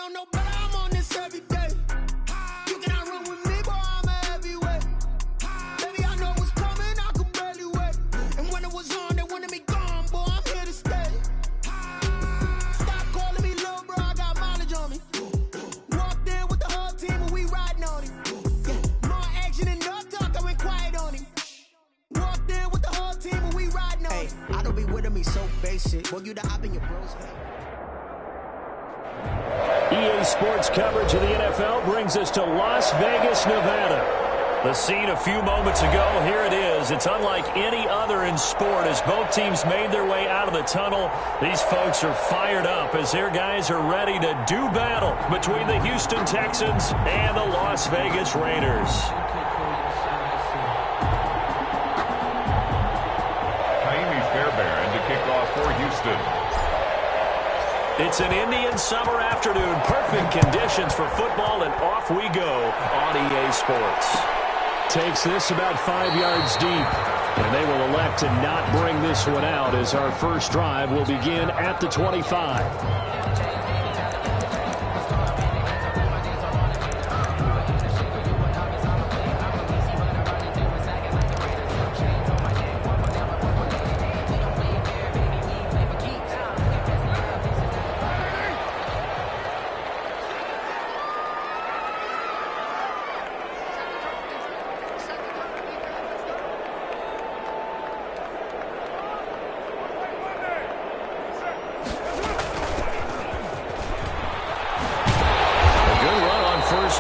know no better, I'm on this every day. You cannot run with me, boy, I'm a heavyweight. Baby, I know what's coming, I could barely wait. And when it was on, they wanted me gone, boy, I'm here to stay. Stop calling me little bro, I got mileage on me. Walked in with the whole team and we riding on him. More action and no talk, I went quiet on him. Walked in with the whole team and we riding on him. I don't be with me so basic. Well, you the op in your bros. EA Sports coverage of the NFL brings us to Las Vegas, Nevada. The scene a few moments ago, here it is. It's unlike any other in sport as both teams made their way out of the tunnel. These folks are fired up as their guys are ready to do battle between the Houston Texans and the Las Vegas Raiders. Fairbairn to kick off for Houston. It's an Indian summer afternoon. Perfect conditions for football, and off we go on EA Sports. Takes this about 5 yards deep, and they will elect to not bring this one out as our first drive will begin at the 25.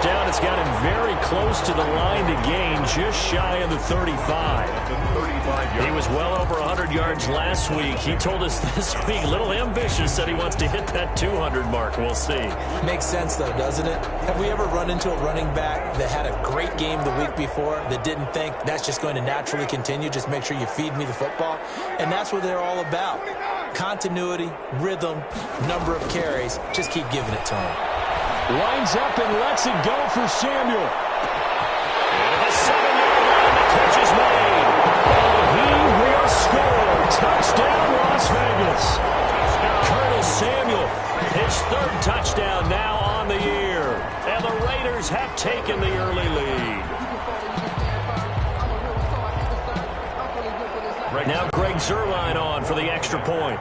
Down. It's got him very close to the line to gain, just shy of the 35. He was well over 100 yards last week. He told us this week, a little ambitious, said he wants to hit that 200 mark. We'll see. Makes sense, though, doesn't it? Have we ever run into a running back that had a great game the week before that didn't think that's just going to naturally continue? Just make sure you feed me the football. And that's what they're all about. Continuity, rhythm, number of carries. Just keep giving it to him. Lines up and lets it go for Samuel. And the 7-yard line, the catch is made. And he will score. Touchdown, Las Vegas. Curtis Samuel, his third touchdown now on the year. And the Raiders have taken the early lead. Now Greg Zuerlein on for the extra point.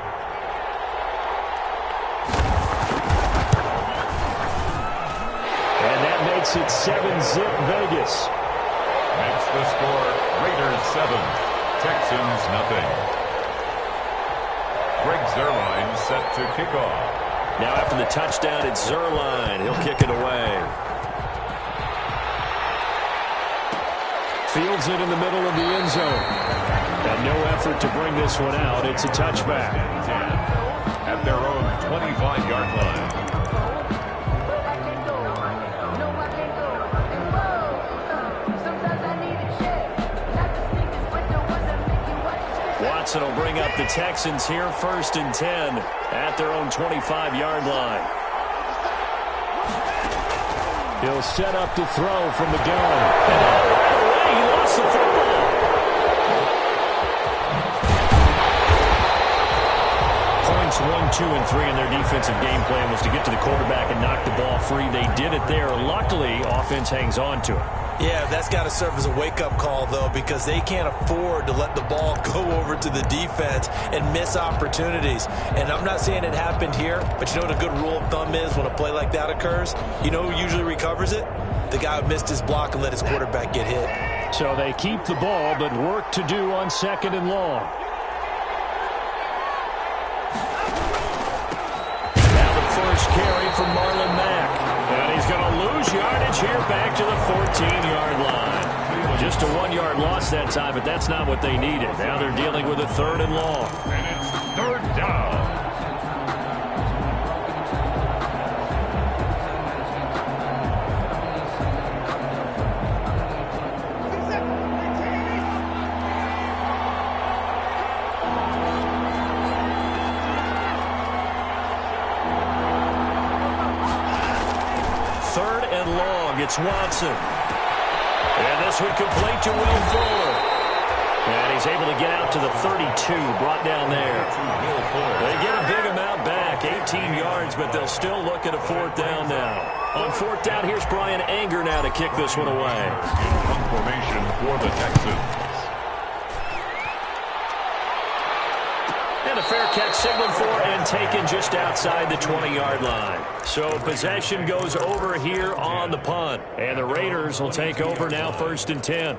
Makes it 7-zip Vegas. Makes the score Raiders 7, Texans nothing. Greg Zuerlein set to kick off. Now after the touchdown, it's Zuerlein. He'll kick it away. Fields it in the middle of the end zone. And no effort to bring this one out. It's a touchback. At their own 25-yard line. Watson will bring up the Texans here, 1st and 10 at their own 25-yard line. He'll set up to throw from the gun. And right away, he lost the football. Points 1, 2, and 3 in their defensive game plan was to get to the quarterback and knock the ball free. They did it there. Luckily, offense hangs on to it. Yeah, that's got to serve as a wake-up call, though, because they can't afford to let the ball go over to the defense and miss opportunities. And I'm not saying it happened here, but you know what a good rule of thumb is when a play like that occurs? You know who usually recovers it? The guy who missed his block and let his quarterback get hit. So they keep the ball, but work to do on 2nd and long. Now the first carry from Marlon Mack. And he's going to lose yardage here back to the 14-yard line. Just a 1-yard loss that time, but that's not what they needed. Now they're dealing with a 3rd and long. And it's 3rd down. It's Watson. And this one complete to Will Fuller. And he's able to get out to the 32, brought down there. They get a big amount back, 8 14 yards, but they'll still look at a fourth down now. On fourth down, here's Brian Anger now to kick this one away. In punt formation for the Texans. And a fair catch signaled for and taken just outside the 20-yard line. So possession goes over here on the punt. And the Raiders will take over now 1st and 10.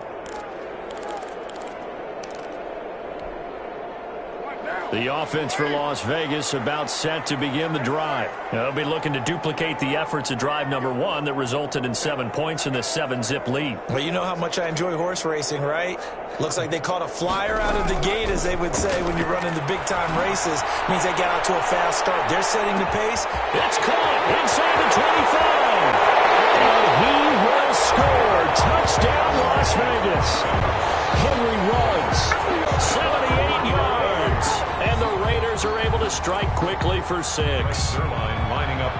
The offense for Las Vegas about set to begin the drive. They'll be looking to duplicate the efforts of drive number 1 that resulted in 7 points in the 7-zip lead. Well, you know how much I enjoy horse racing, right? Looks like they caught a flyer out of the gate, as they would say when you're running the big-time races. Means they got out to a fast start. They're setting the pace. It's caught inside the 25. And he will score. Touchdown, Las Vegas. Henry Ruggs, 78 yards. And the Raiders are able to strike quickly for 6.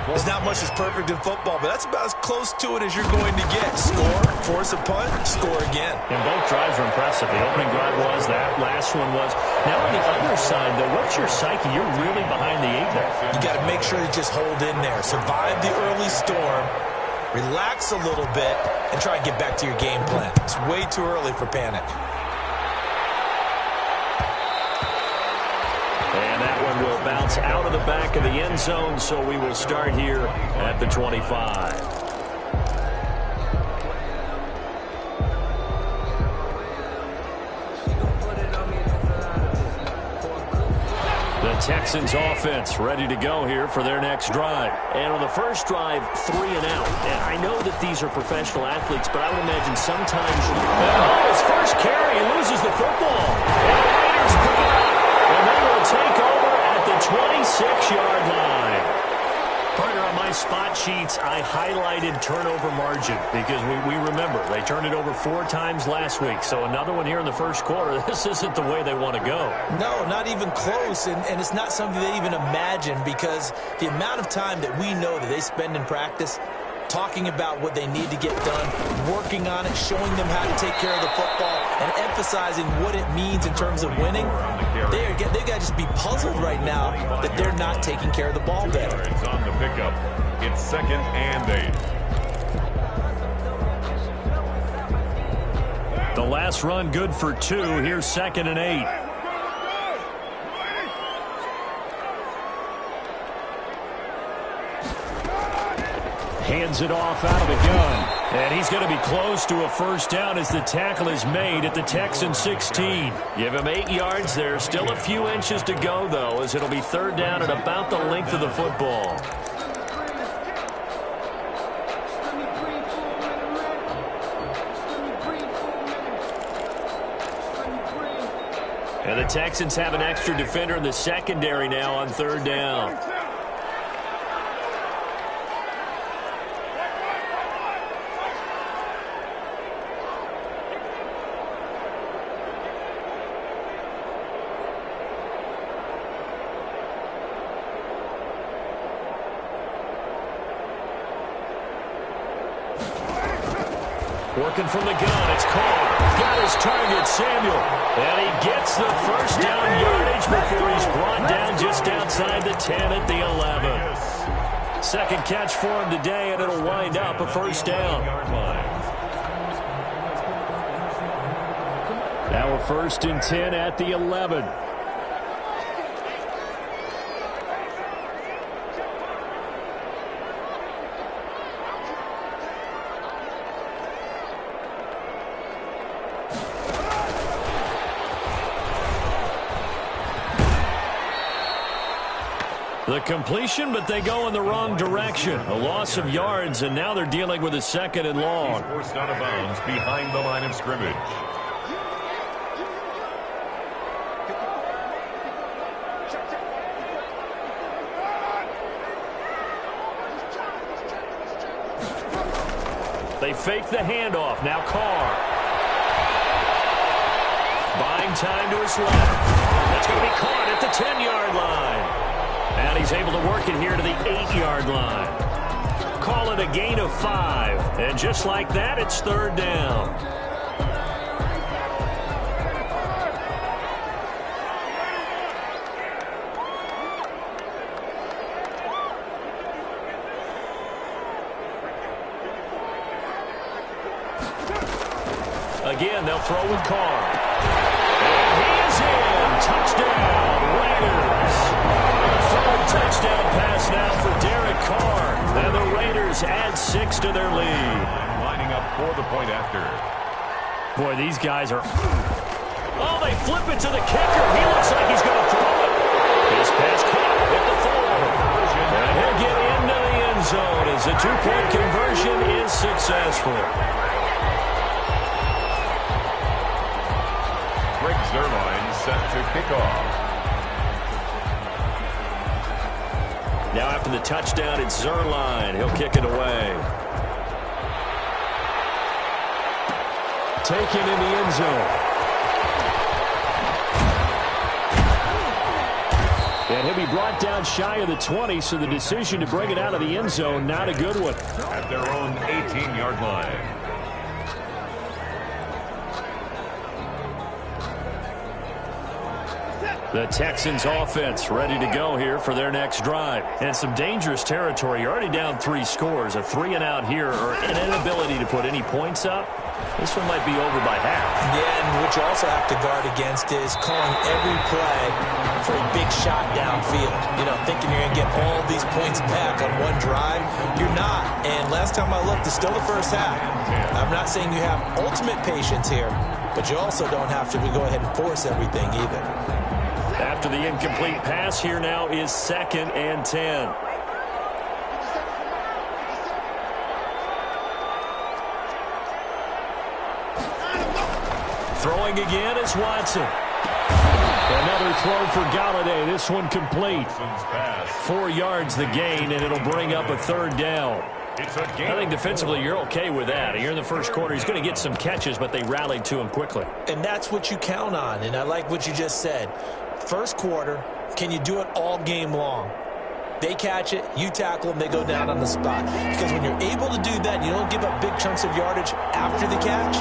There's not much that's perfect in football, but that's about as close to it as you're going to get. Score, force a punt, score again. And both drives were impressive. The opening drive was, that last one was. Now on the other side, though, what's your psyche? You're really behind the 8 there. You got to make sure to just hold in there. Survive the early storm, relax a little bit, and try and get back to your game plan. It's way too early for panic. And that one will bounce out of the back of the end zone, so we will start here at the 25. The Texans offense ready to go here for their next drive. And on the first drive, 3 and out. And I know that these are professional athletes, but I would imagine sometimes his first carry, he loses the football. And the Raiders pick it up. And they will take over at the 26-yard line. Partner, on my spot sheets, I highlighted turnover margin because we remember they turned it over 4 times last week. So another one here in the first quarter. This isn't the way they want to go. No, not even close. And it's not something they even imagine, because the amount of time that we know that they spend in practice talking about what they need to get done, working on it, showing them how to take care of the football, and emphasizing what it means in terms of winning. They got to just be puzzled right now that they're not taking care of the ball better. It's on the pickup. It's 2nd and 8. The last run good for 2. Here's 2nd and 8. Hands it off out of the gun. And he's going to be close to a first down as the tackle is made at the Texans 16. Give him 8 yards there. Still a few inches to go, though, as it'll be 3rd down at about the length of the football. And the Texans have an extra defender in the secondary now on 3rd down. Working from the gun, it's Carr. Got his target, Samuel. And he gets the first down yardage before he's brought down just outside the 10 at the 11. Second catch for him today, and it'll wind up a first down. Now we're 1st and 10 at the 11. The completion, but they go in the wrong direction. A loss of yards, and now they're dealing with a 2nd and long. He's forced out of bounds behind the line of scrimmage. They fake the handoff. Now Carr. Buying time to his left. That's going to be caught at the 10-yard line. And he's able to work it here to the 8-yard line. Call it a gain of 5. And just like that, it's 3rd down. again. They'll throw with Carr. And he is in. Touchdown, Raiders. Third touchdown pass now for Derek Carr. And the Raiders add 6 to their lead. Lining up for the point after. Boy, these guys are... Oh, they flip it to the kicker. He looks like he's going to throw it. His pass caught at the 4. And he'll get into the end zone as the 2-point conversion is successful. Greg Zuerlein set to kick off. Now after the touchdown, it's Zuerlein. He'll kick it away. Taken in the end zone. And he'll be brought down shy of the 20, so the decision to bring it out of the end zone, not a good one. At their own 18-yard line. The Texans offense ready to go here for their next drive. And some dangerous territory. You're already down 3 scores. A 3-and-out here or an inability to put any points up. This one might be over by half. Yeah, and what you also have to guard against is calling every play for a big shot downfield. You know, thinking you're going to get all these points back on one drive. You're not. And last time I looked, it's still the first half. I'm not saying you have ultimate patience here, but you also don't have to go ahead and force everything either. After the incomplete pass, here now is 2nd and 10. Throwing again is Watson. Another throw for Galladay. This one complete. 4 yards the gain, and it'll bring up a 3rd down. I think defensively you're okay with that. Here in the first quarter, he's going to get some catches, but they rallied to him quickly. And that's what you count on, and I like what you just said. First quarter, can you do it all game long? They catch it, you tackle them, they go down on the spot. Because when you're able to do that, you don't give up big chunks of yardage after the catch.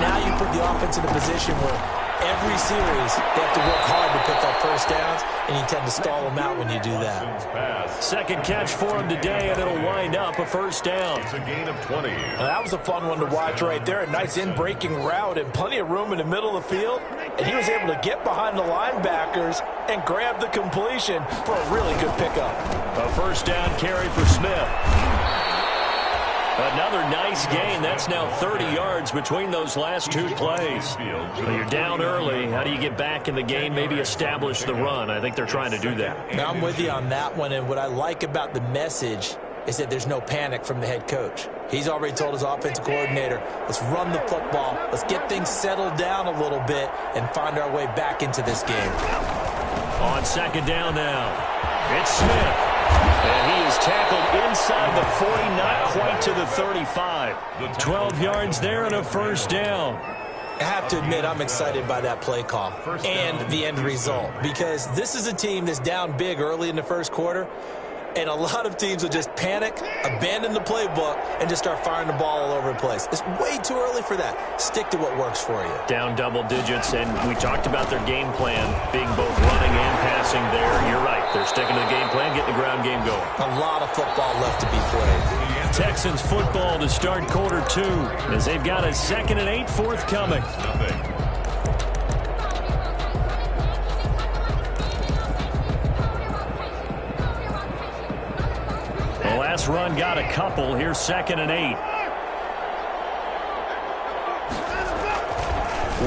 Now you put the offense in a position where every series they have to work hard to pick up first downs, and you tend to stall them out when you do that. Second catch for him today, and it'll wind up a 1st down. It's a gain of 20. That was a fun one to watch right there. A nice in-breaking route and plenty of room in the middle of the field. And he was able to get behind the linebackers and grab the completion for a really good pickup. A 1st down carry for Smith. Another nice gain. That's now 30 yards between those last 2 plays. Well, you're down early. How do you get back in the game, maybe establish the run? I think they're trying to do that. Now I'm with you on that one, and what I like about the message is that there's no panic from the head coach. He's already told his offensive coordinator, let's run the football, let's get things settled down a little bit and find our way back into this game. On 2nd down now, it's Smith. And he is tackled inside the 40, not quite to the 35. 12 yards there and a 1st down. I have to admit, I'm excited by that play call and the end result, because this is a team that's down big early in the first quarter, and a lot of teams will just panic, abandon the playbook, and just start firing the ball all over the place. It's way too early for that. Stick to what works for you. Down double digits, and we talked about their game plan being both running and passing there. You're right. They're sticking to the game plan, getting the ground game going. A lot of football left to be played. Texans football to start quarter 2, as they've got a 2nd and 8 forthcoming. The last run got a couple. Here's 2nd and 8.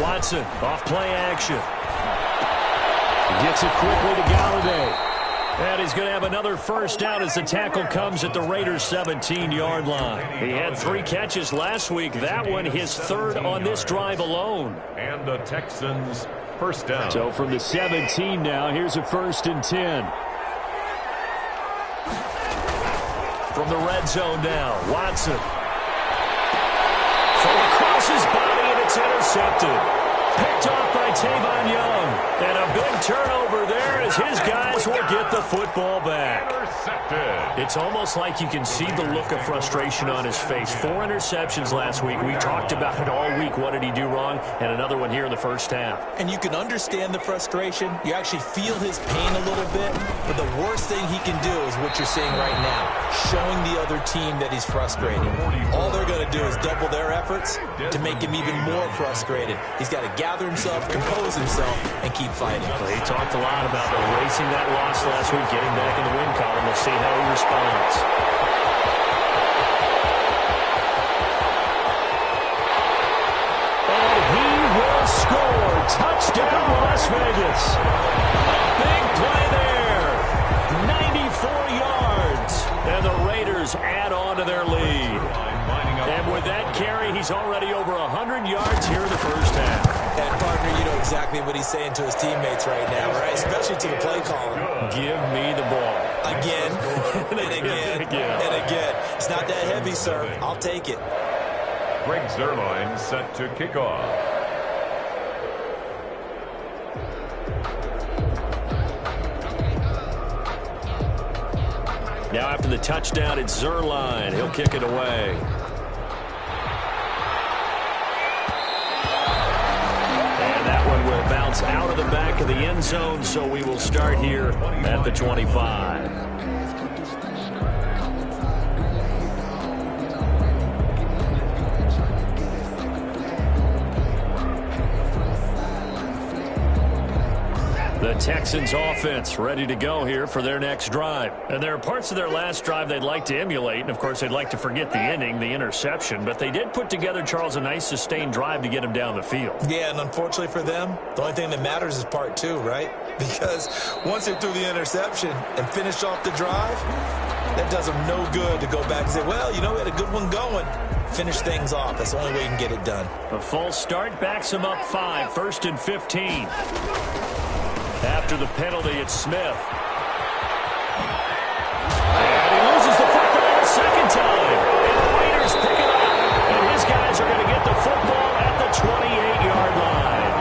Watson off play action. Gets it quickly to Galladay. And he's going to have another 1st down as the tackle comes at the Raiders' 17-yard line. He had 3 catches last week. That one his 3rd on this drive alone. And the Texans 1st down. So from the 17 now, here's a 1st and 10. From the red zone now, Watson. From across his body, and it's intercepted. Picked off by Tavon Young. And a big turnover there as his guys Raiders will get the football back. Intercepted. It's almost like you can see the look of frustration on his face. 4 interceptions last week. We talked about it all week. What did he do wrong? And another one here in the first half. And you can understand the frustration. You actually feel his pain a little bit. But the worst thing he can do is what you're seeing right now, showing the other team that he's frustrated. All they're going to do is double their efforts to make him even more frustrated. He's got to gather himself, compose himself, and keep fighting. Well, he talked a lot about erasing that loss last week, getting back in the win column. We'll see how he responds. And he will score. Touchdown, Las Vegas. A big play there. 94 yards. And the Raiders add on to their lead. And with that carry, he's already over 100 yards here in the first half. And, partner, you know exactly what he's saying to his teammates right now, right? Especially to the play caller. Give me the ball. Again, and again, and again. It's not that heavy, sir. I'll take it. Greg Zuerlein set to kick off. Now after the touchdown, it's Zuerlein. He'll kick it away. And that one will bounce out of the back of the end zone, so we will start here at the 25. The Texans offense ready to go here for their next drive. And there are parts of their last drive they'd like to emulate. And, of course, they'd like to forget the ending, the interception. But they did put together, Charles, a nice sustained drive to get him down the field. Yeah, and unfortunately for them, the only thing that matters is part 2, right? Because once they threw the interception and finished off the drive, that does them no good to go back and say, well, you know, we had a good one going. Finish things off. That's the only way you can get it done. A false start backs him up 5, 1st and 15. After the penalty, it's Smith. And he loses the football a second time. And the Raiders pick it up. And his guys are going to get the football at the 28-yard line.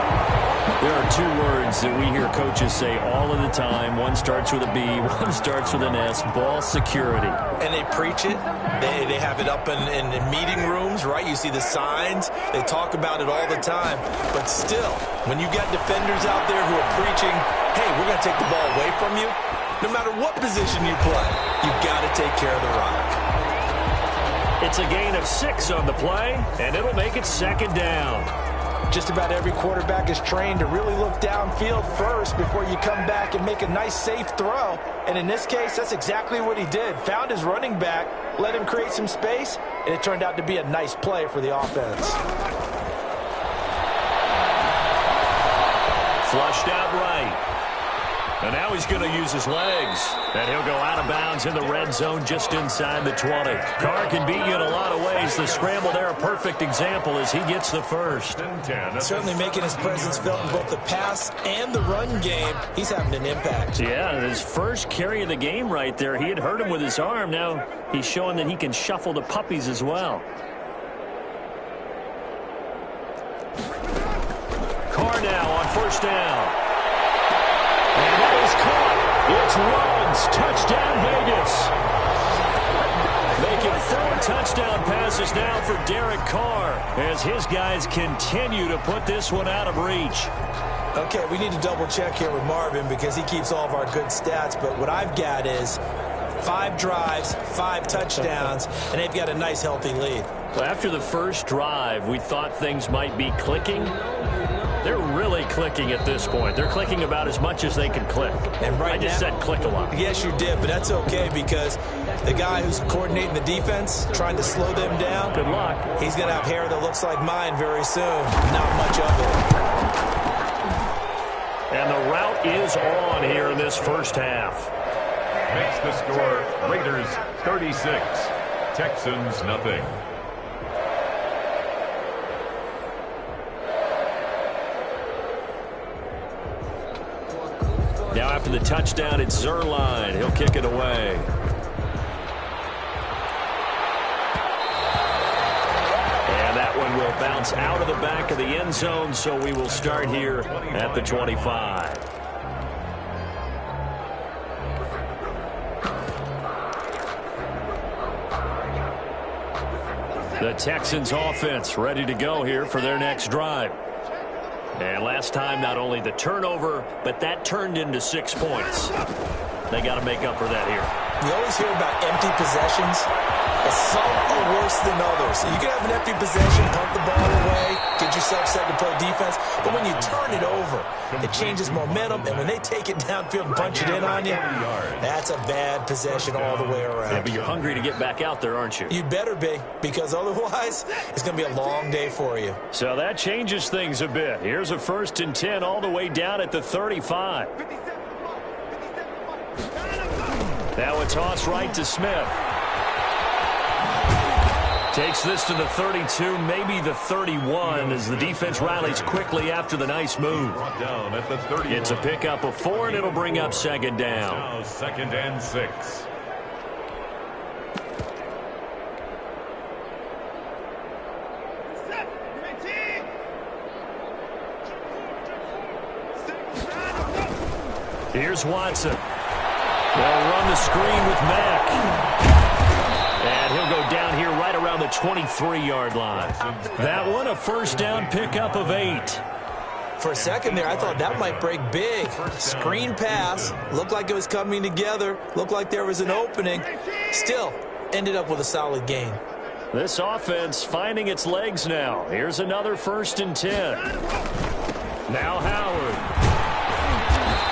There are 2 words that we hear coaches say all of the time. One starts with a B, one starts with an S. Ball security. And they preach it. They have it up in meeting rooms, right? You see the signs. They talk about it all the time. But still, when you got defenders out there who are preaching, hey, we're going to take the ball away from you, no matter what position you play, you've got to take care of the rock. It's a gain of 6 on the play, and it'll make it 2nd down. Just about every quarterback is trained to really look downfield first before you come back and make a nice, safe throw. And in this case, that's exactly what he did. Found his running back, let him create some space, and it turned out to be a nice play for the offense. Flushed out right. And now he's going to use his legs. And he'll go out of bounds in the red zone just inside the 20. Carr can beat you in a lot of ways. The scramble there, a perfect example as he gets the first. Certainly making his presence felt in both the pass and the run game. He's having an impact. Yeah, his first carry of the game right there. He had hurt him with his arm. Now he's showing that he can shuffle the puppies as well. Carr now on 1st down. And that is caught. It's Ruggs. Touchdown, Vegas. Making 4 touchdown passes now for Derek Carr as his guys continue to put this one out of reach. Okay, we need to double check here with Marvin because he keeps all of our good stats. But what I've got is 5 drives, 5 touchdowns, and they've got a nice, healthy lead. Well, after the first drive, we thought things might be clicking. They're really clicking at this point. They're clicking about as much as they can click. And right I just said click a lot. Yes, you did, but that's okay because the guy who's coordinating the defense, trying to slow them down, good luck. He's going to have hair that looks like mine very soon. Not much of it. And the route is on here in this first half. Makes the score Raiders 36, Texans nothing. Now after the touchdown, it's Zuerlein. He'll kick it away. And that one will bounce out of the back of the end zone, so we will start here at the 25. The Texans offense ready to go here for their next drive. And last time, not only the turnover, but that turned into 6 points. They got to make up for that here. You always hear about empty possessions, but some are worse than others. You can have an empty possession, punt the ball away, get yourself set to play defense, but when you turn it over, it changes momentum, and when they take it downfield and punch it in on you, that's a bad possession all the way around. Yeah, but you're hungry to get back out there, aren't you? You'd better be, because otherwise, it's going to be a long day for you. So that changes things a bit. Here's a 1st and 10 all the way down at the 35. Now a toss right to Smith. Takes this to the 32, maybe the 31, as the defense rallies quickly after the nice move. It's a pickup of 4, and it'll bring up 2nd down. Now 2nd and 6. Here's Watson. They'll run the screen with Mack. And he'll go down here right around the 23-yard line. That one, a 1st down pickup of 8. For a second there, I thought that might break big. Screen pass. Looked like it was coming together. Looked like there was an opening. Still, ended up with a solid gain. This offense finding its legs now. Here's another 1st and 10. Now Howard.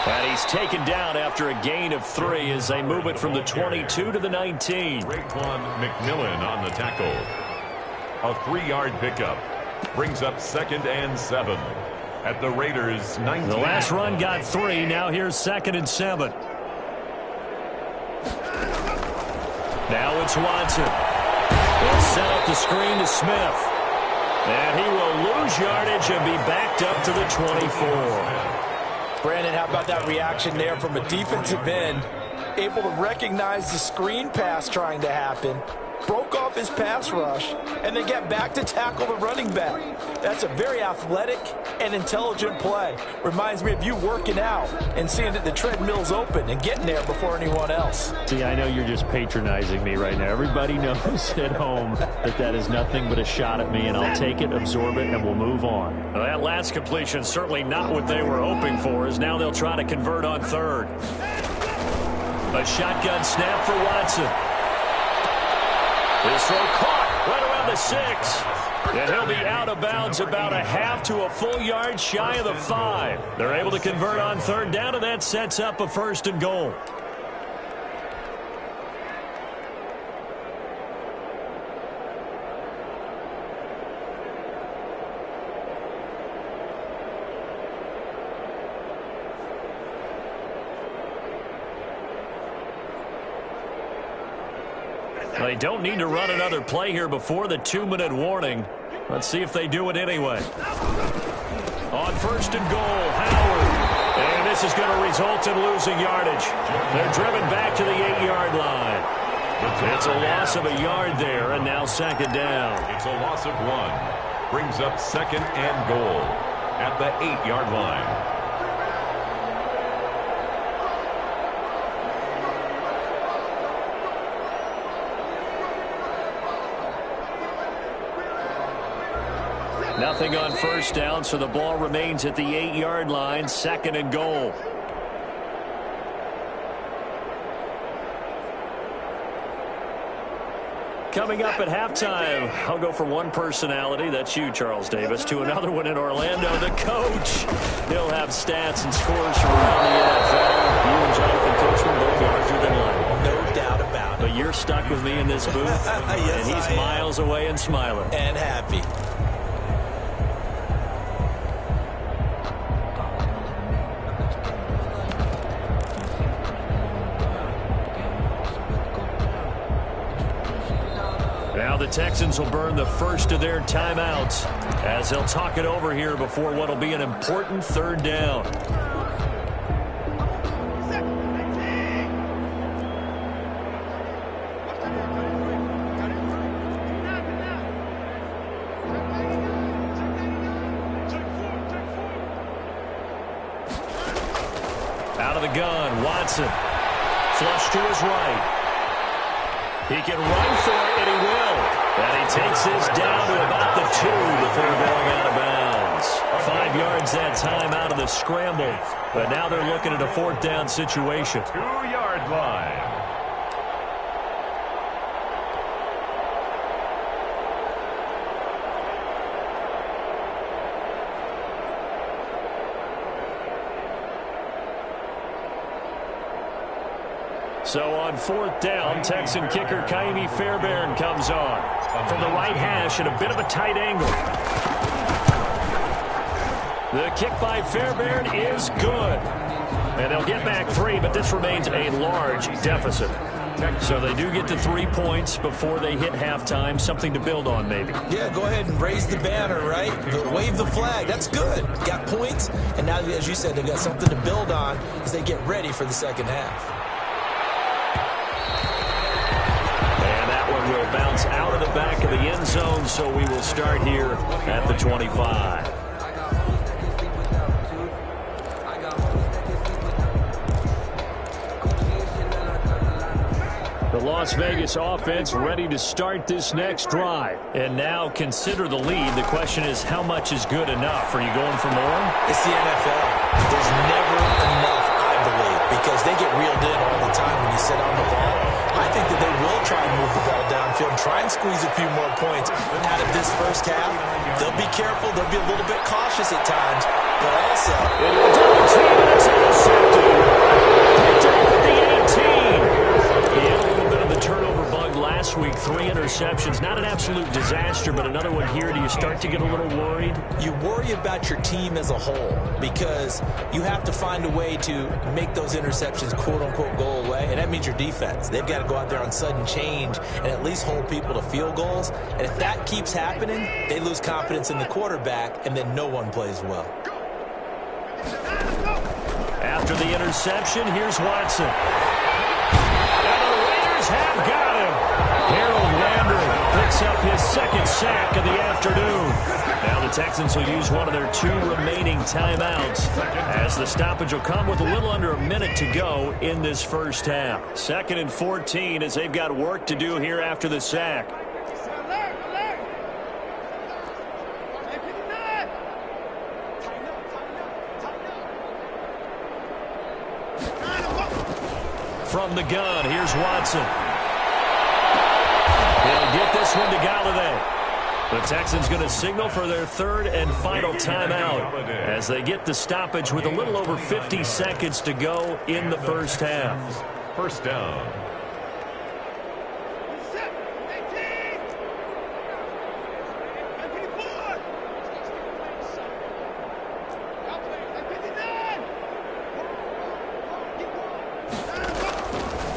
And he's taken down after a gain of 3 as they move it from the 22 to the 19. Raekwon McMillan on the tackle. A 3-yard pickup brings up 2nd and 7 at the Raiders' 19. The last run got 3. Now here's 2nd and 7. Now it's Watson. He'll set up the screen to Smith. And he will lose yardage and be backed up to the 24. Brandon, how about that reaction there from a defensive end? Able to recognize the screen pass trying to happen, broke off his pass rush, and then get back to tackle the running back. That's a very athletic and intelligent play. Reminds me of you working out and seeing that the treadmill's open and getting there before anyone else. See, I know you're just patronizing me right now. Everybody knows at home that that is nothing but a shot at me, and I'll take it, absorb it, and we'll move on. Well, that last completion certainly not what they were hoping for, as now they'll try to convert on 3rd. A shotgun snap for Watson. His throw caught right around the 6. And he'll be out of bounds about a half to a full yard shy of the 5. They're able to convert on 3rd down, and that sets up a 1st and goal. They don't need to run another play here before the 2-minute warning. Let's see if they do it anyway. On 1st and goal, Howard. And this is going to result in losing yardage. They're driven back to the 8-yard line. It's a loss of a yard there, and now 2nd down. It's a loss of 1. Brings up 2nd and goal at the 8-yard line. Nothing on 1st down, so the ball remains at the 8-yard line, 2nd and goal. Coming up at halftime, I'll go from one personality, that's you, Charles Davis, to another one in Orlando, the coach. He'll have stats and scores from around the NFL. You and Jonathan Coachman both larger than life. No doubt about it. But you're stuck with me in this booth, Yes, and he's miles away and smiling. And happy. Now the Texans will burn the first of their timeouts as they'll talk it over here before what will be an important 3rd down. Out of the gun, Watson. Flush to his right. He can run for it, and he will. And he takes this down to about the 2 before going out of bounds. 5 yards that time out of the scramble. But now they're looking at a 4th down situation. 2-yard line. So on 4th down, Texan kicker Kaimi Fairbairn comes on from the right hash at a bit of a tight angle. The kick by Fairbairn is good. And they'll get back 3, but this remains a large deficit. So they do get to 3 points before they hit halftime. Something to build on, maybe. Yeah, go ahead and raise the banner, right? Wave the flag. That's good. Got points, and now, as you said, they've got something to build on as they get ready for the second half. Will bounce out of the back of the end zone, so we will start here at the 25. The Las Vegas offense ready to start this next drive. And now consider the lead. The question is, how much is good enough? Are you going for more? It's the NFL. There's never enough, I believe, because they get reeled in all the time when you sit on the ball. I think that they will try and move the ball downfield and try and squeeze a few more points out of this first half. They'll be careful. They'll be a little bit cautious at times, but also... It's intercepted. Picked off at the 18. He had a little bit of the turnover bug last week. 3 interceptions. Not an absolute disaster, but another one here. Do you start to get a little worried? You worry about your team as a whole because you have to find a way to make those interceptions quote-unquote go away, and that means your defense. They've got to go out there on sudden change and at least hold people to field goals. And if that keeps happening, they lose confidence in the quarterback, and then no one plays well. After the interception, here's Watson. And the Raiders have got him. Harold Landry picks up his 2nd sack of the afternoon. Now the Texans will use one of their 2 remaining timeouts as the stoppage will come with a little under a minute to go in this first half. 2nd and 14 as they've got work to do here after the sack. From the gun, here's Watson. He'll get this one to Galladay. The Texans going to signal for their 3rd and final timeout as they get the stoppage with a little over 50 seconds to go in the first half. First down.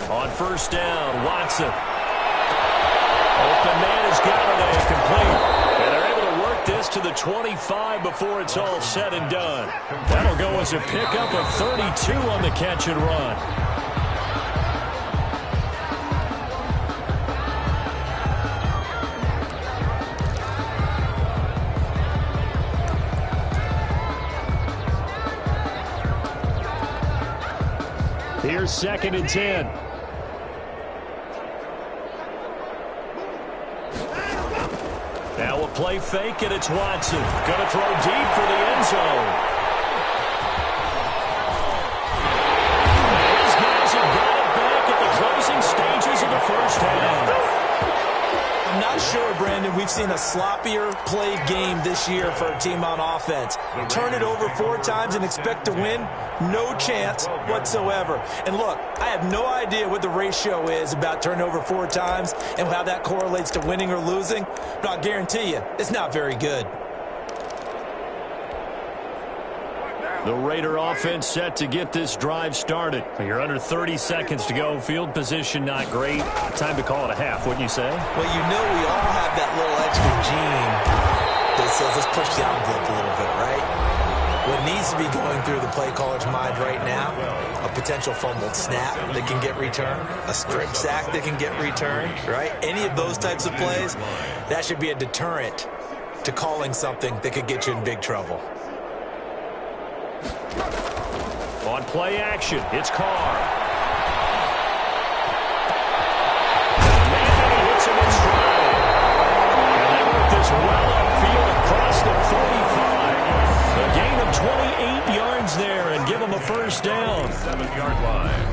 On first down, Watson. Open man is Galladay, complete. And they're able to work this to the 25 before it's all said and done. That'll go as a pickup of 32 on the catch and run. Here's 2nd and 10. Now a play fake, and it's Watson. Going to throw deep for the end zone. These guys have got it back at the closing stages of the first half. I'm not sure, Brandon, we've seen a sloppier played game this year for a team on offense. Turn it over 4 times and expect to win? No chance whatsoever. And look, I have no idea what the ratio is about turning over 4 times and how that correlates to winning or losing, but I'll guarantee you, it's not very good. The Raider offense set to get this drive started. You're under 30 seconds to go. Field position not great. Time to call it a half, wouldn't you say? Well, you know we all have that little extra gene that says let's push the envelope a little bit, right? What needs to be going through the play caller's mind right now, a potential fumbled snap that can get returned, a strip sack that can get returned, right? Any of those types of plays, that should be a deterrent to calling something that could get you in big trouble. On play action, it's Carr. goes well upfield across the 45. A gain of 28 yards there and give them a first down. 7-yard line.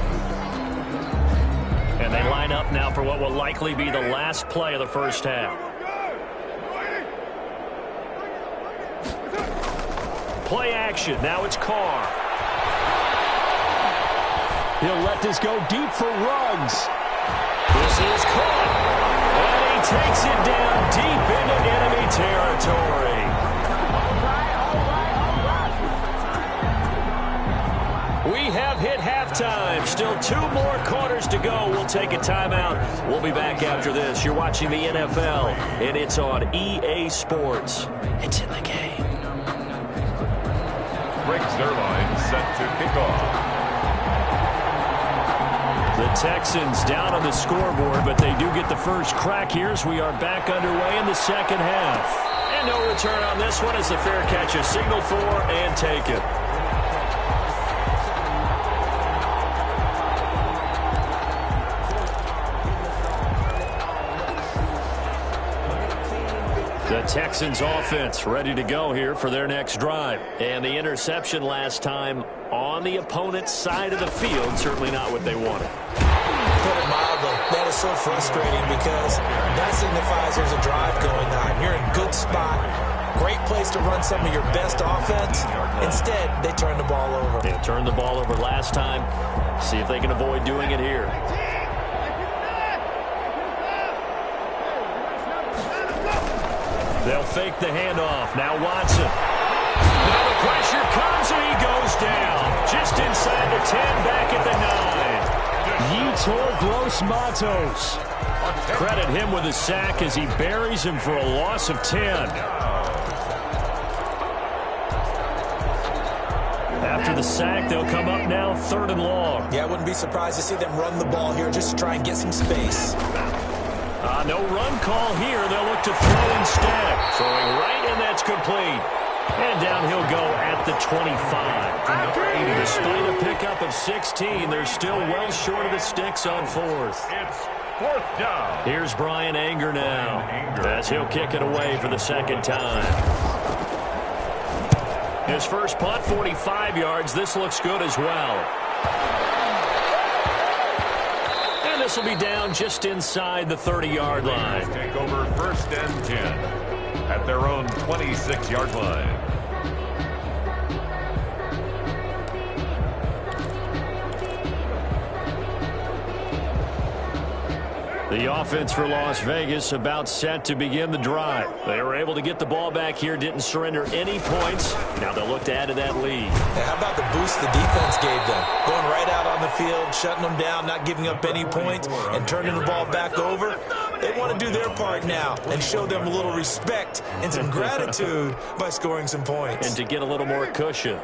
And they line up now for what will likely be the last play of the first half. Play action. Now it's Carr. He'll let this go deep for Ruggs. This is caught. And he takes it down deep into enemy territory. We have hit halftime. Still 2 more quarters to go. We'll take a timeout. We'll be back after this. You're watching the NFL, and it's on EA Sports. It's in the game. Greg Zuerlein set to kick off. The Texans down on the scoreboard, but they do get the first crack here as we are back underway in the second half. And no return on this one as the fair catch is signaled for and taken. The Texans offense ready to go here for their next drive. And the interception last time on the opponent's side of the field, certainly not what they wanted. Put it mildly, that is so frustrating because that signifies there's a drive going on. You're in a good spot, great place to run some of your best offense. Instead, they turn the ball over. They turned the ball over last time. See if they can avoid doing it here. They'll fake the handoff. Now Watson. Now the pressure comes and he goes down. Just inside the 10, back at the 9. Yetur Gross-Matos. Credit him with a sack as he buries him for a loss of 10. After the sack, they'll come up now 3rd and long. Yeah, I wouldn't be surprised to see them run the ball here just to try and get some space. No run call here. They'll look to throw instead. Throwing right, and that's complete. And down he'll go at the 25. Despite a pickup of 16, they're still well short of the sticks on 4th. It's 4th down. Here's Brian Anger now as he'll kick it away for the second time. His first punt, 45 yards. This looks good as well. This will be down just inside the 30-yard line. Take over 1st and 10 at their own 26-yard line. The offense for Las Vegas about set to begin the drive. They were able to get the ball back here, didn't surrender any points. Now they'll look to add to that lead. Yeah, how about the boost the defense gave them? Going right out on the field, shutting them down, not giving up any points, and turning the ball back over. They want to do their part now and show them a little respect and some gratitude by scoring some points. And to get a little more cushion.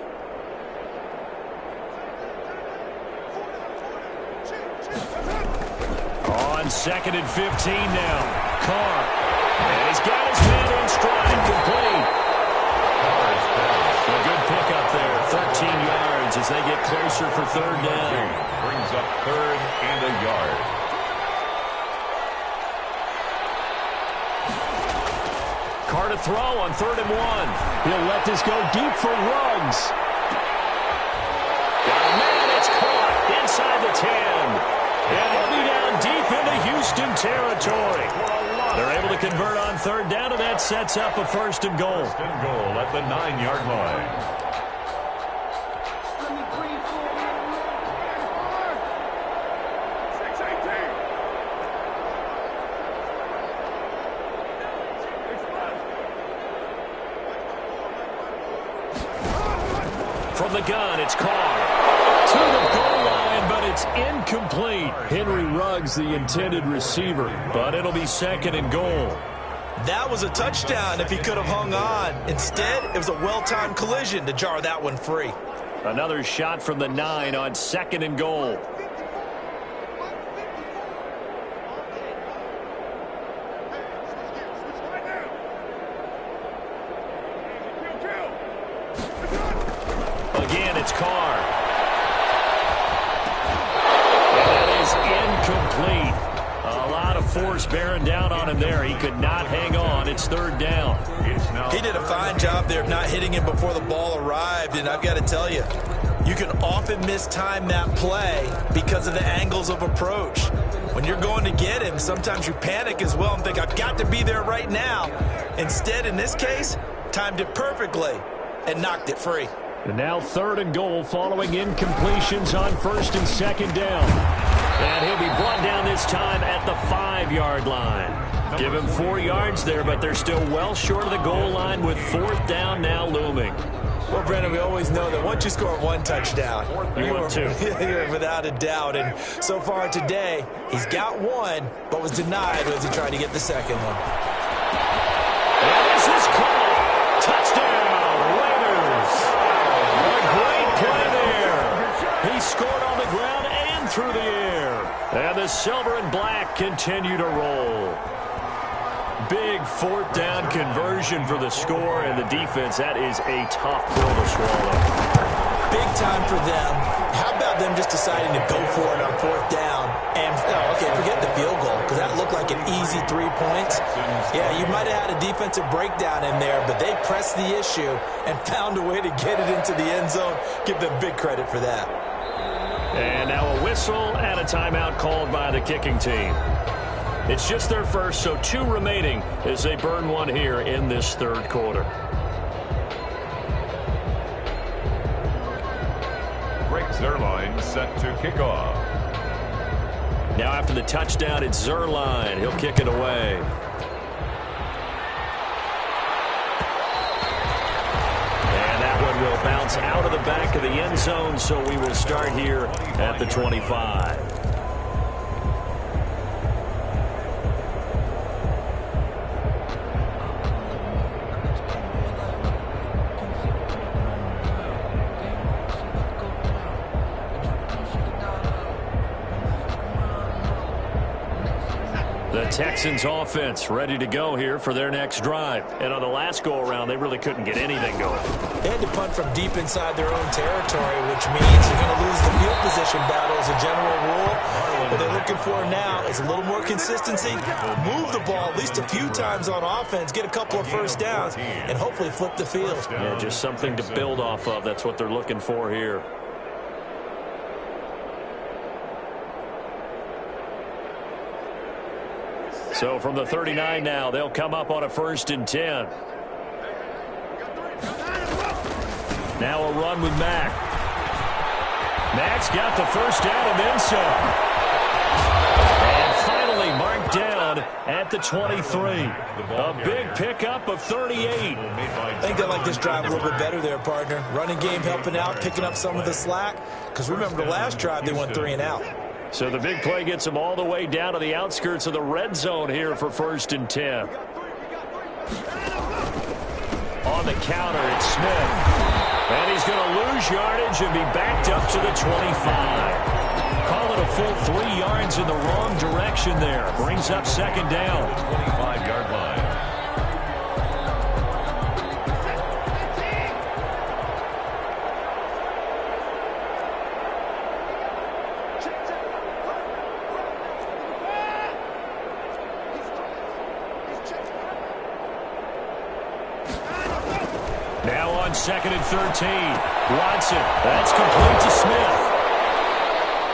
On 2nd and 15 now. Carr. And he's got his man in stride, complete. A good pickup there, 13 yards as they get closer for 3rd down. Brings up 3rd and a yard. Carr to throw on 3rd and 1. He'll let this go deep for Ruggs. Got a man, it's caught inside the 10. And he'll be down deep into Houston territory. They're able to convert on 3rd down, and that sets up a 1st and goal. 1st and goal at the 9-yard line. From the gun, it's Carr. To the goal line, but it's incomplete. Henry Ruggs, the intended receiver, but it'll be 2nd and goal. That was a touchdown if he could have hung on. Instead, it was a well-timed collision to jar that one free. Another shot from the 9 on 2nd and goal. Again, it's Carr. And that is incomplete. A lot of force bearing down on him there. He could not hang on. It's third down. He did a fine job there of not hitting him before the ball arrived, and I've got to tell you, you can often mistime that play because of the angles of approach. When you're going to get him, sometimes you panic as well and think, I've got to be there right now. Instead, in this case, timed it perfectly and knocked it free. And now third and goal following incompletions on first and second down. And he'll be brought down this time at the 5-yard line. Give him 4 yards there, but they're still well short of the goal line with fourth down now looming. Well, Brendan, we always know that once you score one touchdown, you're without a doubt. And so far today, he's got one, but was denied as he tried to get the second one. And this is called touchdown, Raiders. A great play there. He scored on the ground and through the air. And the silver and black continue to roll. Big fourth down conversion for the score, and the defense, that is a tough pill to swallow. Big time for them. How about them just deciding to go for it on fourth down? And, forget the field goal, because that looked like an easy 3 points. Yeah, you might have had a defensive breakdown in there, but they pressed the issue and found a way to get it into the end zone. Give them big credit for that. And now a whistle and a timeout called by the kicking team. It's just their first, so 2 remaining as they burn one here in this third quarter. Greg Zuerlein set to kick off. Now after the touchdown, it's Zuerlein. He'll kick it away. And that one will bounce out of the back of the end zone, so we will start here at the 25. The Texans offense ready to go here for their next drive. And on the last go-around, they really couldn't get anything going. They had to punt from deep inside their own territory, which means you're going to lose the field position battle as a general rule. What they're looking for now is a little more consistency, move the ball at least a few times on offense, get a couple of first downs, and hopefully flip the field. Yeah, just something to build off of. That's what they're looking for here. So from the 39 now, they'll come up on a 1st and 10. Now a run with Mack. Mack's got the first down and then some. And finally marked down at the 23. A big pickup of 38. I think they like this drive a little bit better there, partner. Running game helping out, picking up some of the slack. Because remember, the last drive they went 3 and out. So the big play gets them all the way down to the outskirts of the red zone here for 1st and 10. On the counter, it's Smith. And he's going to lose yardage and be backed up to the 25. Call it a full 3 yards in the wrong direction there. Brings up 2nd down. 25-yard line. Now on 2nd and 13. Watson. That's complete to Smith.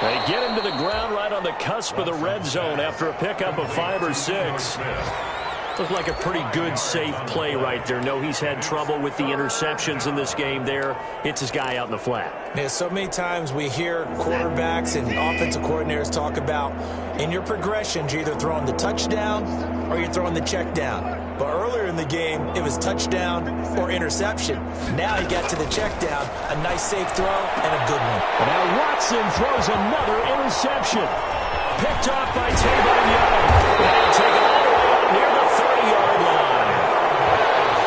They get him to the ground right on the cusp of the red zone after a pickup of 5 or 6. Looked like a pretty good, safe play right there. No, he's had trouble with the interceptions in this game there. Hits his guy out in the flat. Yeah, so many times we hear quarterbacks and offensive coordinators talk about in your progressions, you're either throwing the touchdown or you're throwing the check down. But earlier in the game, it was touchdown or interception. Now he got to the check down, a nice safe throw, and a good one. Now Watson throws another interception. Picked off by Tavon Young. And taken all the way up near the 30-yard line.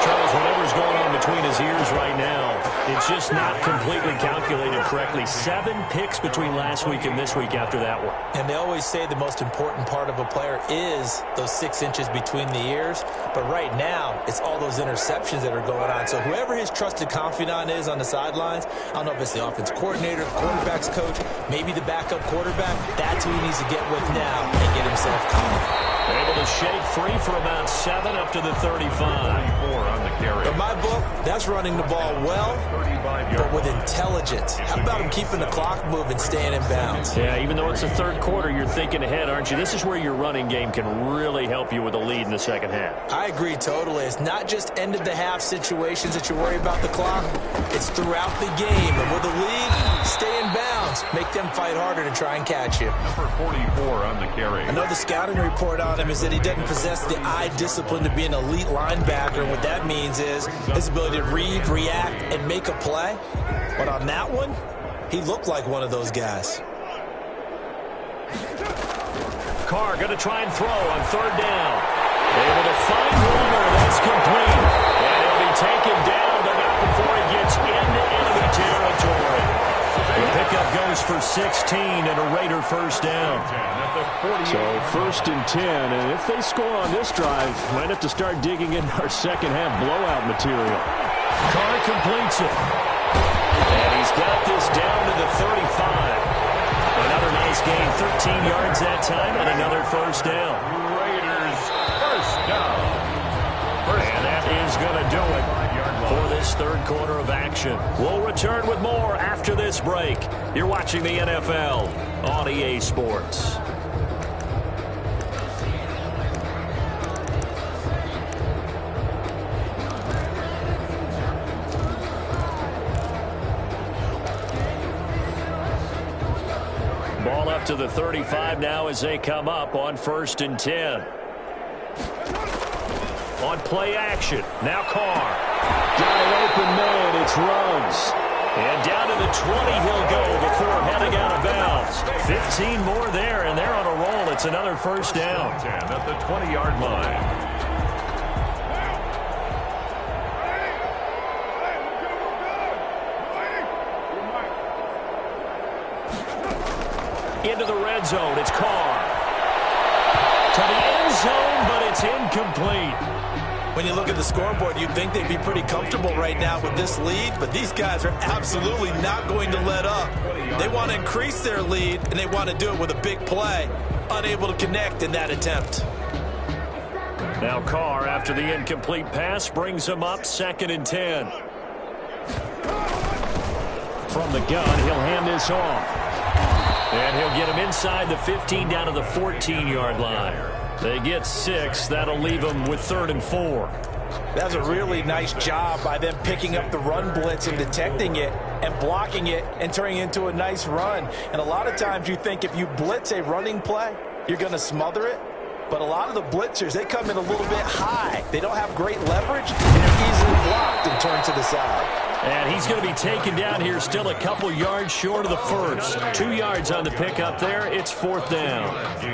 Charles, whatever's going on between his ears right now, it's just not completely calculated correctly. 7 picks between last week and this week after that one. And they always say the most important part of a player is those 6 inches between the ears. But right now, it's all those interceptions that are going on. So whoever his trusted confidant is on the sidelines, I don't know if it's the offensive coordinator, the quarterback's coach, maybe the backup quarterback, that's who he needs to get with now and get himself calm. Able to shake free for about 7 up to the 35. On the carry. In my book, that's running the ball well, but with intelligence. How about him keeping the clock moving, staying in bounds? Yeah, even though it's the third quarter, you're thinking ahead, aren't you? This is where your running game can really help you with a lead in the second half. I agree totally. It's not just end-of-the-half situations that you worry about the clock. It's throughout the game. And with a lead, stay in bounds. Make them fight harder to try and catch you. Number 44 on the carry. I know the scouting report on him is that he doesn't possess the eye discipline to be an elite linebacker. And what that means is his ability to read, react, and make a play. But on that one, he looked like one of those guys. Carr going to try and throw on third down. Able to find Warner. That's complete. And he'll be taken down, but not before he gets into enemy territory. The pickup goes for 16 and a Raider first down. So 1st and 10, and if they score on this drive, might have to start digging in our second half blowout material. Carr completes it. And he's got this down to the 35. Another nice gain, 13 yards that time, and another first down. Raiders first down. And that is going to do it for this third quarter of action. We'll return with more after this break. You're watching the NFL on EA Sports. Ball up to the 35 now as they come up on 1st and 10. On play action, now Carr. Got an open man, it's Ruggs. And down to the 20 he'll go before heading out of bounds. 15 more there, and they're on a roll. It's another first down. 10 at the 20-yard line. Into the red zone, it's Carr. To the end zone, but it's incomplete. When you look at the scoreboard, you'd think they'd be pretty comfortable right now with this lead, but these guys are absolutely not going to let up. They want to increase their lead, and they want to do it with a big play. Unable to connect in that attempt. Now Carr, after the incomplete pass, brings him up 2nd and 10. From the gun, he'll hand this off. And he'll get him inside the 15 down to the 14-yard line. They get 6. That'll leave them with 3rd and 4. That's a really nice job by them picking up the run blitz and detecting it and blocking it and turning it into a nice run. And a lot of times you think if you blitz a running play, you're going to smother it. But a lot of the blitzers, they come in a little bit high. They don't have great leverage, and they're easily blocked and turned to the side. And he's going to be taken down here, still a couple yards short of the first. 2 yards on the pickup there. It's 4th down.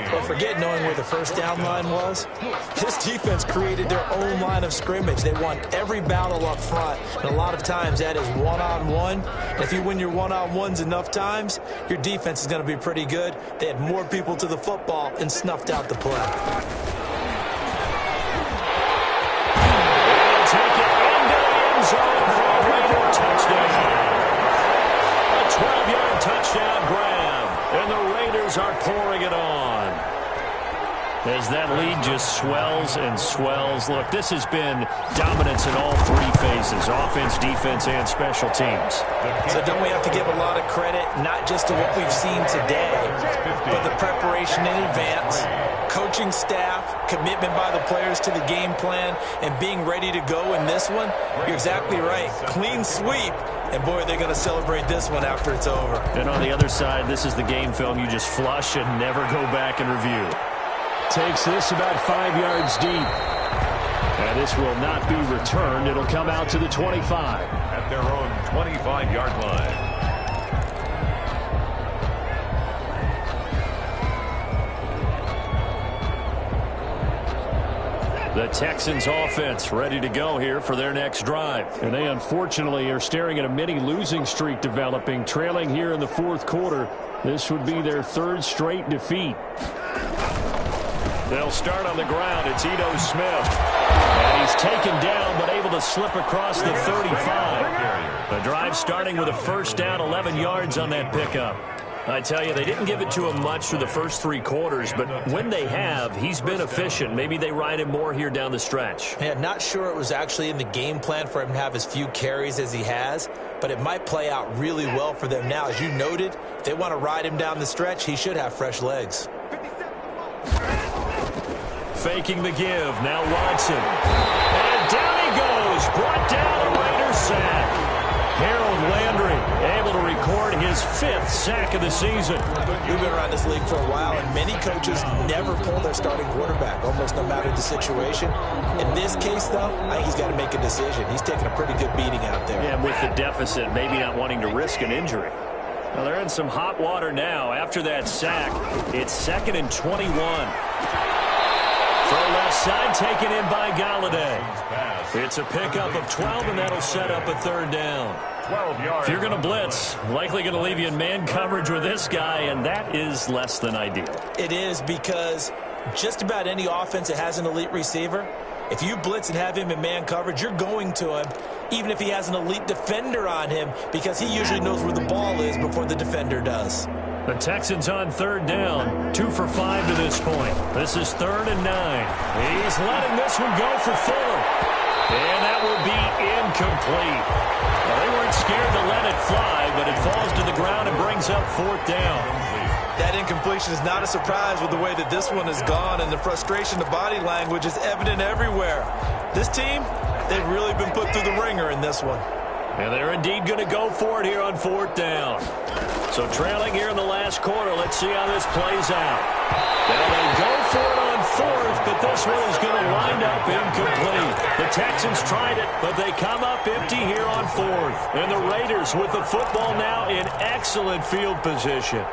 But forget knowing where the first down line was. This defense created their own line of scrimmage. They won every battle up front, and a lot of times that is one-on-one. If you win your one-on-ones enough times, your defense is going to be pretty good. They had more people to the football and snuffed out the play. Take it into the end zone for a Raider touchdown. A 12-yard touchdown grab, and the Raiders are pouring it on. As that lead just swells and swells. Look, this has been dominance in all 3 phases, offense, defense, and special teams. So don't we have to give a lot of credit, not just to what we've seen today, but the preparation in advance, coaching staff, commitment by the players to the game plan, and being ready to go in this one? You're exactly right. Clean sweep. And, boy, they're going to celebrate this one after it's over. And on the other side, this is the game film you just flush and never go back and review. Takes this about 5 yards deep. And this will not be returned. It'll come out to the 25. At their own 25-yard line. The Texans offense ready to go here for their next drive. And they unfortunately are staring at a mini losing streak developing, trailing here in the 4th quarter. This would be their 3rd straight defeat. They'll start on the ground. It's Ito Smith. And he's taken down but able to slip across the 35. The drive starting with a first down, 11 yards on that pickup. I tell you, they didn't give it to him much through the first 3 quarters, but when they have, he's been efficient. Maybe they ride him more here down the stretch. Yeah, not sure it was actually in the game plan for him to have as few carries as he has, but it might play out really well for them now. As you noted, if they want to ride him down the stretch, he should have fresh legs. Faking the give. Now Watson. And down he goes. Brought down a Raiders sack. Harold Landry able to record his 5th sack of the season. We've been around this league for a while, and many coaches never pull their starting quarterback, almost no matter the situation. In this case, though, I think he's got to make a decision. He's taking a pretty good beating out there. Yeah, with the deficit, maybe not wanting to risk an injury. Well, they're in some hot water now. After that sack, it's 2nd and 21. Throw left side, taken in by Galladay. It's a pickup of 12, and that'll set up a 3rd down. 12 yards. If you're going to blitz, likely going to leave you in man coverage with this guy, and that is less than ideal. It is, because just about any offense that has an elite receiver, if you blitz and have him in man coverage, you're going to him, even if he has an elite defender on him, because he usually knows where the ball is before the defender does. The Texans on 3rd down, 2 for 5 to this point. This is 3rd and 9. He's letting this one go for Fuller. And that will be incomplete. Well, they weren't scared to let it fly, but it falls to the ground and brings up 4th down. That incompletion is not a surprise with the way that this one has gone, and the frustration, the body language is evident everywhere. This team, they've really been put through the ringer in this one. And they're indeed going to go for it here on 4th down. So trailing here in the last quarter, let's see how this plays out. Now they go for it on 4th, but this one is going to wind up incomplete. The Texans tried it, but they come up empty here on 4th. And the Raiders with the football now in excellent field position.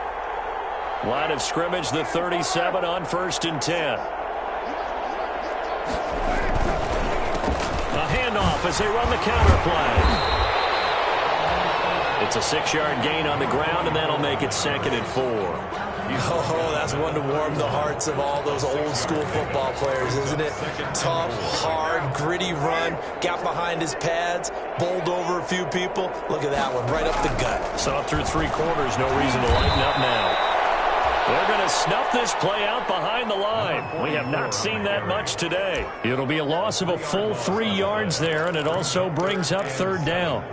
Line of scrimmage, the 37 on 1st and 10. A handoff as they run the counter play. It's a 6-yard gain on the ground, and that'll make it 2nd and 4. Oh, that's one to warm the hearts of all those old-school football players, isn't it? Tough, hard, gritty run, got behind his pads, bowled over a few people. Look at that one, right up the gut. Saw through 3 quarters, no reason to lighten up now. They're going to snuff this play out behind the line. We have not seen that much today. It'll be a loss of a full 3 yards there, and it also brings up 3rd down.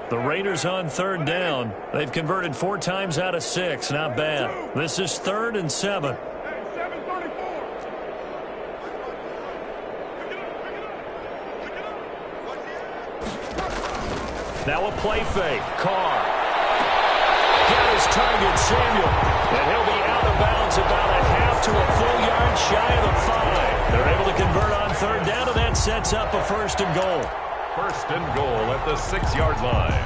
The Raiders on 3rd down. They've converted 4 times out of 6. Not bad. This is 3rd and 7. Now a play fake. Carr. Got his target, Samuel. And he'll be out of bounds about a half to a full yard shy of the 5. They're able to convert on 3rd down, and that sets up a 1st and goal. 1st and goal at the 6-yard line.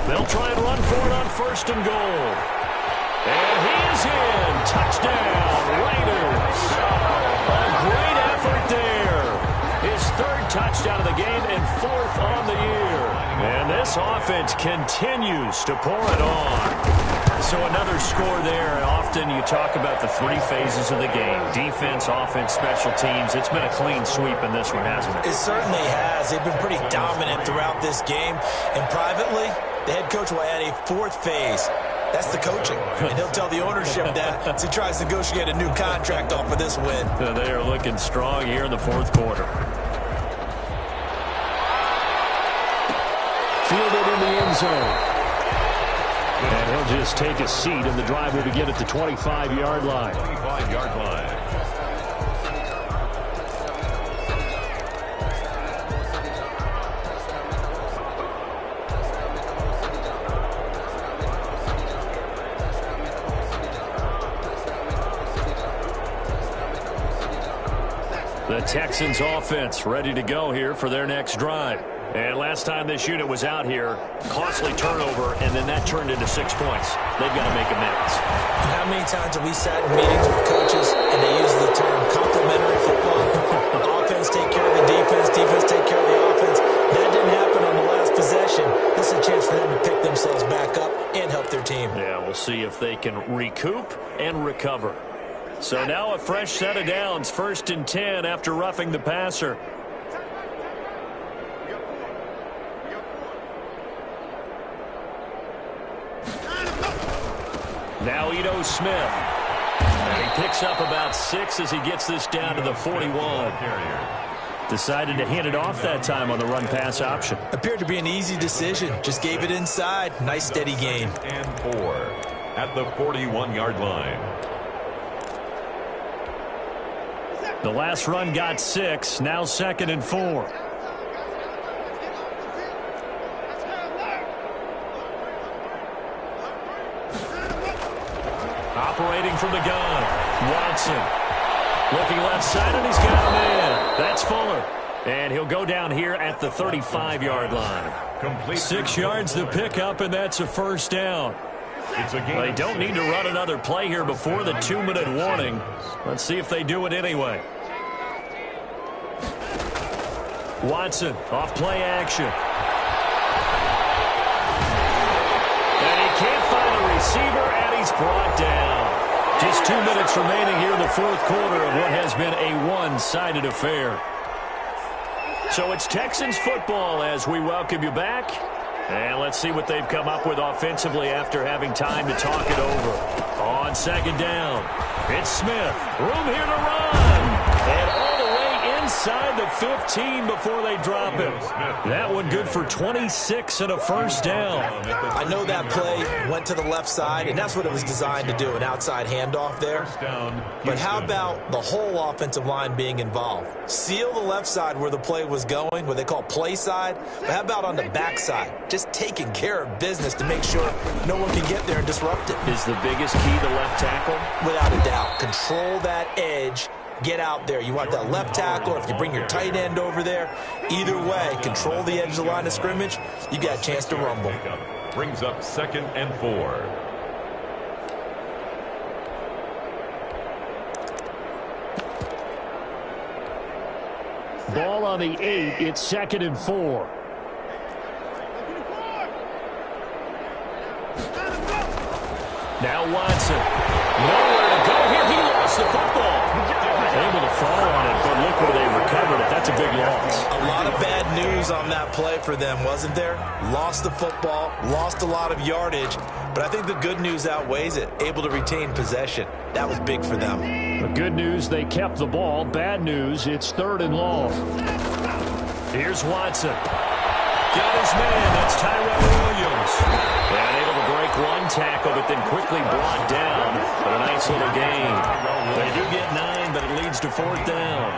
They'll try and run for it on 1st and goal. And he is in. Touchdown, Raiders. A great effort there. His 3rd touchdown of the game and 4th on the year. And this offense continues to pour it on. So another score there. Often you talk about the 3 phases of the game. Defense, offense, special teams. It's been a clean sweep in this one, hasn't it? It certainly has. They've been pretty dominant throughout this game. And privately, the head coach will add a 4th phase. That's the coaching. And he'll tell the ownership that as he tries to negotiate a new contract off of this win. They are looking strong here in the 4th quarter. Fielded in the end zone. And he'll just take a seat, and the drive will begin at the 25-yard line. 25-yard line. The Texans offense ready to go here for their next drive. And last time this unit was out here, costly turnover, and then that turned into 6 points. They've got to make amends. How many times have we sat in meetings with coaches and they use the term complementary football? Offense take care of the defense, defense take care of the offense. That didn't happen on the last possession. This is a chance for them to pick themselves back up and help their team. Yeah, we'll see if they can recoup and recover. So now a fresh set of downs, 1st and 10 after roughing the passer. Now Ito Smith. And he picks up about 6 as he gets this down to the 41. Decided to hand it off that time on the run-pass option. Appeared to be an easy decision. Just gave it inside. Nice steady gain. And 4 at the 41-yard line. The last run got 6. Now 2nd and 4. Operating from the gun, Watson. Looking left side, and he's got him in. That's Fuller. And he'll go down here at the 35-yard line. 6 yards to pick up, and that's a first down. They don't need to run another play here before the 2-minute warning. Let's see if they do it anyway. Watson, off play action. And he can't find a receiver, and he's brought down. Just 2 minutes remaining here in the fourth quarter of what has been a one-sided affair. So it's Texans football as we welcome you back. And let's see what they've come up with offensively after having time to talk it over. On 2nd down, it's Smith. Room here to run. And all the way inside the 15 before they drop him. That one good for 26 and a first down. I know that play went to the left side, and that's what it was designed to do, an outside handoff there. But how about the whole offensive line being involved? Seal the left side where the play was going, what they call play side. But how about on the back side? Just taking care of business to make sure no one can get there and disrupt it. Is the biggest key the left tackle? Without a doubt. Control that edge. Get out there. You want that left tackle. If you bring your tight end over there, either way, control the edge of the line of scrimmage, you got a chance to rumble. Brings up 2nd and 4. Ball on the 8. It's 2nd and 4. Now Watson. Nowhere to go here. He lost the football. Able to fall on it, but look where they recovered it. That's a big loss. A lot of bad news on that play for them, wasn't there? Lost the football, lost a lot of yardage, but I think the good news outweighs it. Able to retain possession. That was big for them. The good news, they kept the ball. Bad news, it's 3rd and long. Here's Watson. Got his man. That's Tyrell Williams. And able to break one tackle, but then quickly brought down. But a nice little gain. They do get 9, but it leads to 4th down.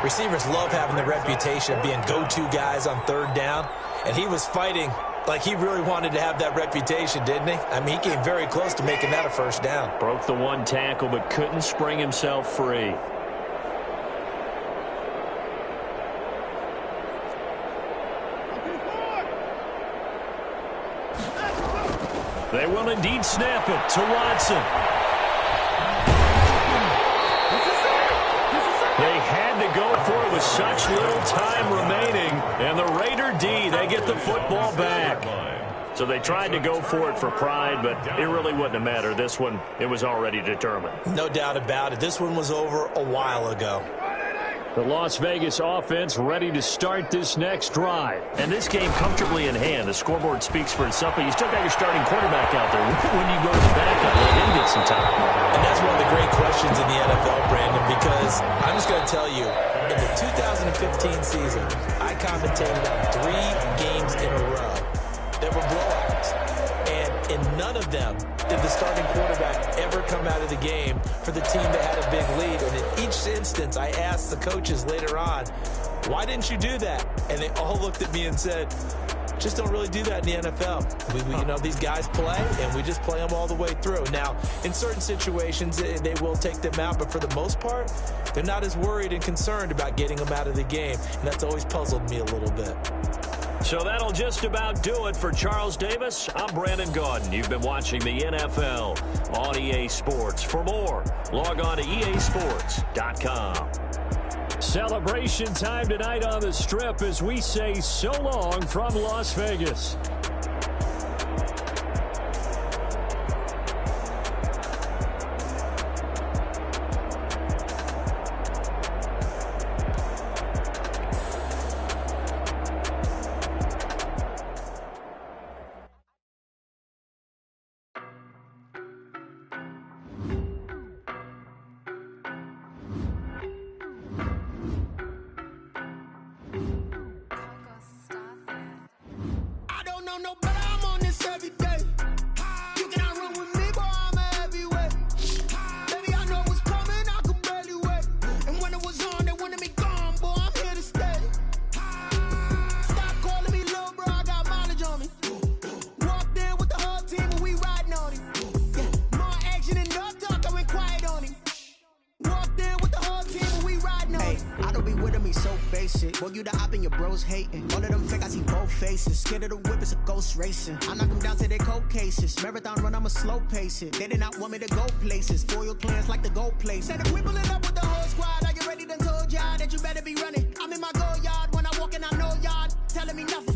Receivers love having the reputation of being go-to guys on 3rd down. And he was fighting like he really wanted to have that reputation, didn't he? I mean, he came very close to making that a first down. Broke the one tackle, but couldn't spring himself free. They will indeed snap it to Watson. They had to go for it with such little time remaining. And the Raider D, they get the football back. So they tried to go for it for pride, but it really wouldn't have mattered. This one, it was already determined. No doubt about it. This one was over a while ago. The Las Vegas offense ready to start this next drive. And this game comfortably in hand. The scoreboard speaks for itself, but you still got your starting quarterback out there. When you go to the backup, let him get some time. And that's one of the great questions in the NFL, Brandon, because I'm just going to tell you, in the 2015 season, I commentated on 3 games in a row. There were blowouts. And in none of them did the starting quarterback ever come out of the game for the team that had a big lead. And in each instance, I asked the coaches later on, why didn't you do that? And they all looked at me and said, just don't really do that in the NFL. You know, these guys play, and we just play them all the way through. Now, in certain situations, they will take them out, but for the most part, they're not as worried and concerned about getting them out of the game. And that's always puzzled me a little bit. So that'll just about do it for Charles Davis. I'm Brandon Gaudin. You've been watching the NFL on EA Sports. For more, log on to easports.com. Celebration time tonight on the Strip as we say so long from Las Vegas. don't know better, I'm on this every day. You cannot run with me, boy, I'm a heavyweight. Baby, I know what's coming, I could barely wait. And when it was on, they wanted me gone, boy, I'm here to stay. Stop calling me little bro, I got mileage on me. Walked in with the whole team and we riding on him. Yeah, more action and no talk, I went quiet on him. Walked in with the whole team and we riding on him. I don't be with him, he's so basic. Boy, you the op and your bros hating. All of them fake, I see both faces. Scared of the whip, it's a ghost racing. I knock them down to their cold cases. Marathon run, I'ma slow pace it. They did not want me to go places. Foil clans like the gold place. Said if we pull it up with the whole squad, are you ready? Done told y'all that you better be running. I'm in my go yard when I walk in, I know y'all telling me nothing.